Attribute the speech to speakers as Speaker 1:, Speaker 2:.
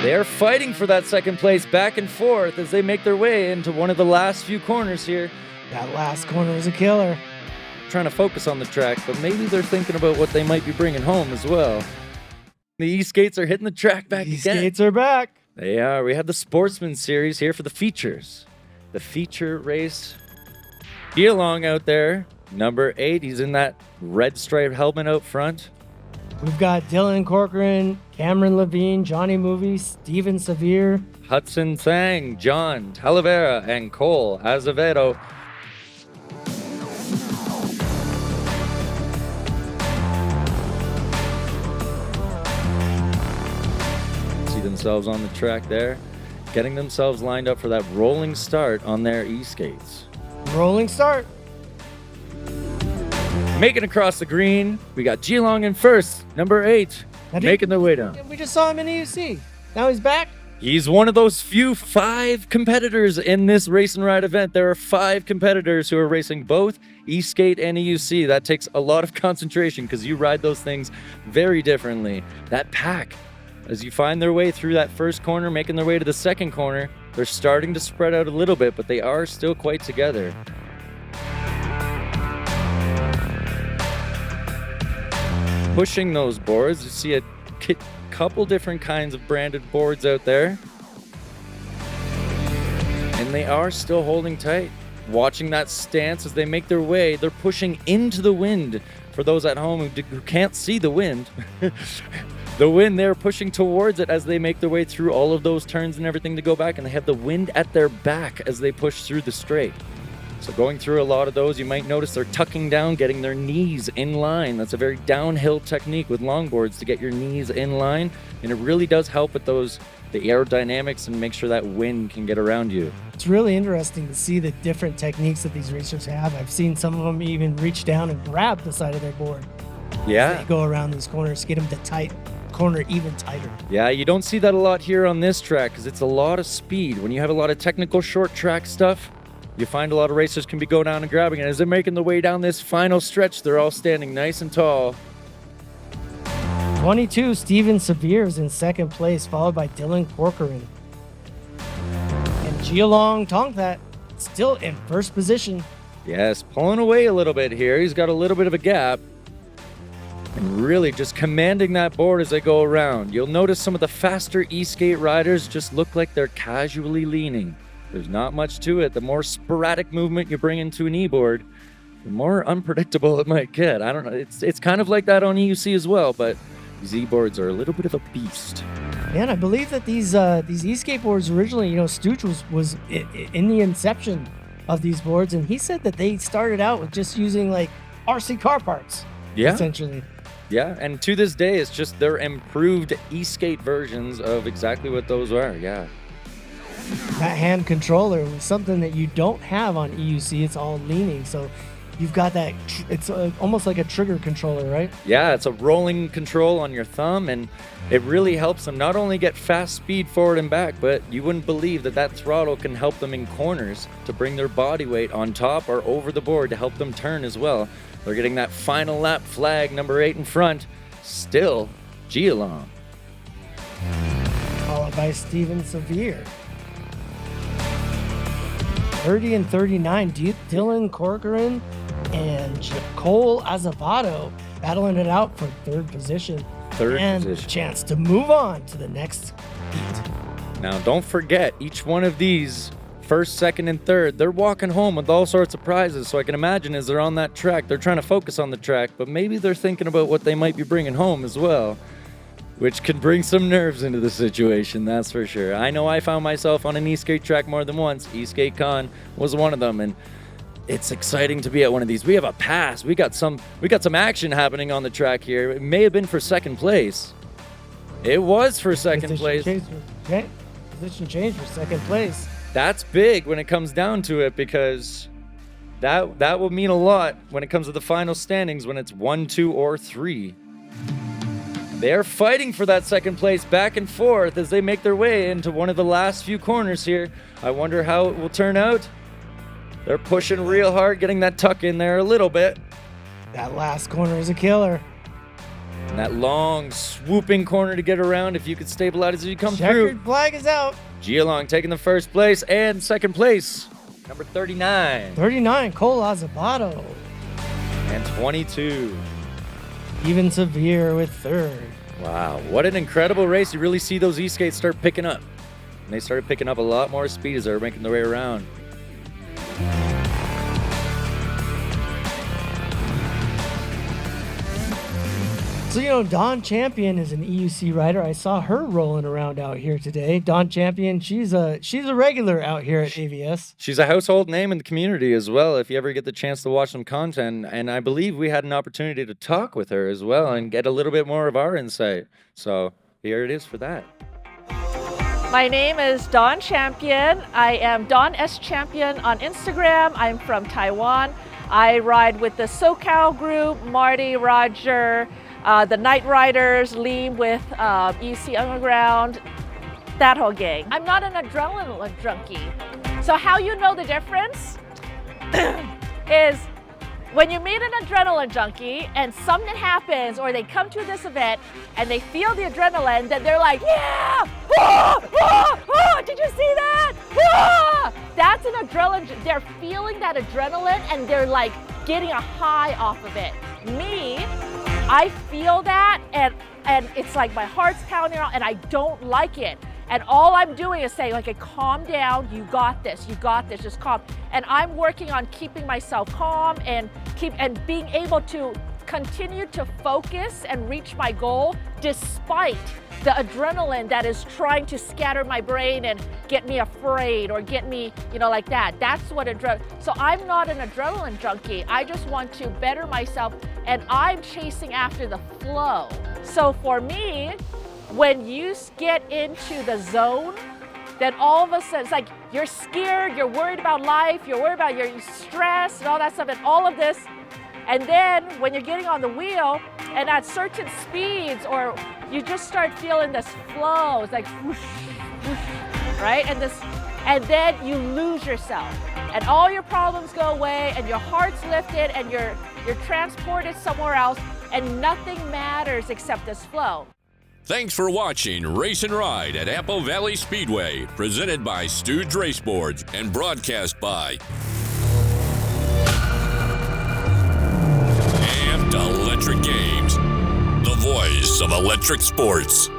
Speaker 1: They are fighting for that second place back and forth as they make their way into one of the last few corners here.
Speaker 2: That last corner is a killer.
Speaker 1: Trying to focus on the track, but maybe they're thinking about what they might be bringing home as well. The E-Skates are hitting the track back again.
Speaker 2: E-Skates are back.
Speaker 1: They are. We have the Sportsman Series here for the features. The feature race. Gialong out there, number 8. He's in that red striped helmet out front.
Speaker 2: We've got Dylan Corcoean, Camron Levine, Jonny Mooney, Seiver,
Speaker 1: Hudson Tsang, Jon Talavera, and Cole Azevedo. See themselves on the track there, getting themselves lined up for that rolling start on their e-skates.
Speaker 2: Rolling start.
Speaker 1: Making across the green, we got Gialong in first, number 8, making their way down.
Speaker 2: We just saw him in EUC. Now he's back.
Speaker 1: He's one of those few 5 competitors in this race and ride event. There are 5 competitors who are racing both E-Skate and EUC. That takes a lot of concentration because you ride those things very differently. That pack, as you find their way through that first corner, making their way to the second corner, they're starting to spread out a little bit, but they are still quite together. Pushing those boards, you see a couple different kinds of branded boards out there. And they are still holding tight. Watching that stance as they make their way, they're pushing into the wind. For those at home who can't see the wind, the wind, they're pushing towards it as they make their way through all of those turns and everything to go back, and they have the wind at their back as they push through the straight. So going through a lot of those, you might notice they're tucking down, getting their knees in line. That's a very downhill technique with longboards to get your knees in line. And it really does help with the aerodynamics and make sure that wind can get around you.
Speaker 2: It's really interesting to see the different techniques that these racers have. I've seen some of them even reach down and grab the side of their board.
Speaker 1: Yeah.
Speaker 2: They go around these corners, get them to tight corner even tighter.
Speaker 1: Yeah, you don't see that a lot here on this track because it's a lot of speed. When you have a lot of technical short track stuff, you find a lot of racers can be going down and grabbing it. As they're making their way down this final stretch, they're all standing nice and tall.
Speaker 2: 22, Seiver is in second place, followed by Dylan Corcoean. And Gialong Tonthat still in first position.
Speaker 1: Yes, pulling away a little bit here. He's got a little bit of a gap. And really just commanding that board as they go around. You'll notice some of the faster e-skate riders just look like they're casually leaning. There's not much to it. The more sporadic movement you bring into an e-board, the more unpredictable it might get. I don't know. It's kind of like that on EUC as well, but these e-boards are a little bit of a beast.
Speaker 2: Man, I believe that these e-skateboards originally, Stooge was in the inception of these boards, and he said that they started out with just using like RC car parts.
Speaker 1: Yeah.
Speaker 2: Essentially.
Speaker 1: Yeah, and to this day, it's just their improved e-skate versions of exactly what those are. Yeah.
Speaker 2: That hand controller was something that you don't have on EUC. It's all leaning, so you've got that. It's almost like a trigger controller, right?
Speaker 1: Yeah, it's a rolling control on your thumb, and it really helps them not only get fast speed forward and back, but you wouldn't believe that throttle can help them in corners to bring their body weight on top or over the board to help them turn as well. They're getting that final lap flag, number 8 in front. Still, Gialong.
Speaker 2: Followed by Seiver. 30 and 39, Dylan Corcoean and Cole Azevedo battling it out for third position. And a chance to move on to the next heat.
Speaker 1: Now, don't forget, each one of these, first, second, and third, they're walking home with all sorts of prizes. So I can imagine as they're on that track, they're trying to focus on the track, but maybe they're thinking about what they might be bringing home as well, which can bring some nerves into the situation, that's for sure. I know I found myself on an e-skate track more than once. E-Skate Con was one of them, and it's exciting to be at one of these. We have a pass. We got some action happening on the track here. It may have been for second place. It was for second place.
Speaker 2: Position change for second place.
Speaker 1: That's big when it comes down to it, because that will mean a lot when it comes to the final standings when it's 1, 2, or 3. They are fighting for that second place back and forth as they make their way into one of the last few corners here. I wonder how it will turn out. They're pushing real hard, getting that tuck in there a little bit.
Speaker 2: That last corner is a killer.
Speaker 1: And that long, swooping corner to get around if you could stabilize as you come
Speaker 2: Checkered
Speaker 1: through.
Speaker 2: flag is out.
Speaker 1: Gialong taking the first place and second place. Number 39.
Speaker 2: 39, Cole Azevedo.
Speaker 1: And 22.
Speaker 2: Even Seiver with third.
Speaker 1: Wow, what an incredible race. You really see those E-skates start picking up. And they started picking up a lot more speed as they were making their way around.
Speaker 2: So, Dawn Champion is an EUC rider. I saw her rolling around out here today. Dawn Champion, she's a regular out here at AVS.
Speaker 1: She's a household name in the community as well, if you ever get the chance to watch some content. And I believe we had an opportunity to talk with her as well and get a little bit more of our insight. So here it is for that.
Speaker 3: My name is Dawn Champion. I am Dawn S. Champion on Instagram. I'm from Taiwan. I ride with the SoCal group, Marty, Roger, the Night Riders, Liam with EC Underground, that whole gang. I'm not an adrenaline junkie. So how you know the difference is when you meet an adrenaline junkie and something happens or they come to this event and they feel the adrenaline, then they're like, yeah, did you see that? That's an adrenaline. They're feeling that adrenaline and they're like getting a high off of it. Me, I feel that and it's like my heart's pounding and I don't like it. And all I'm doing is saying, like, calm down, you got this, just calm. And I'm working on keeping myself calm and being able to continue to focus and reach my goal despite the adrenaline that is trying to scatter my brain and get me afraid or get me, like that. That's what so I'm not an adrenaline junkie. I just want to better myself and I'm chasing after the flow. So for me, when you get into the zone, then all of a sudden, it's like you're scared, you're worried about life, you're worried about your stress and all that stuff and all of this. And then when you're getting on the wheel and at certain speeds or you just start feeling this flow, it's like whoosh, whoosh, right? And then you lose yourself and all your problems go away and your heart's lifted and you're transported somewhere else and nothing matters except this flow.
Speaker 4: Thanks for watching Race and Ride at Apple Valley Speedway, presented by Stooge Raceboards and broadcast by Amped Electric Games, the voice of electric sports.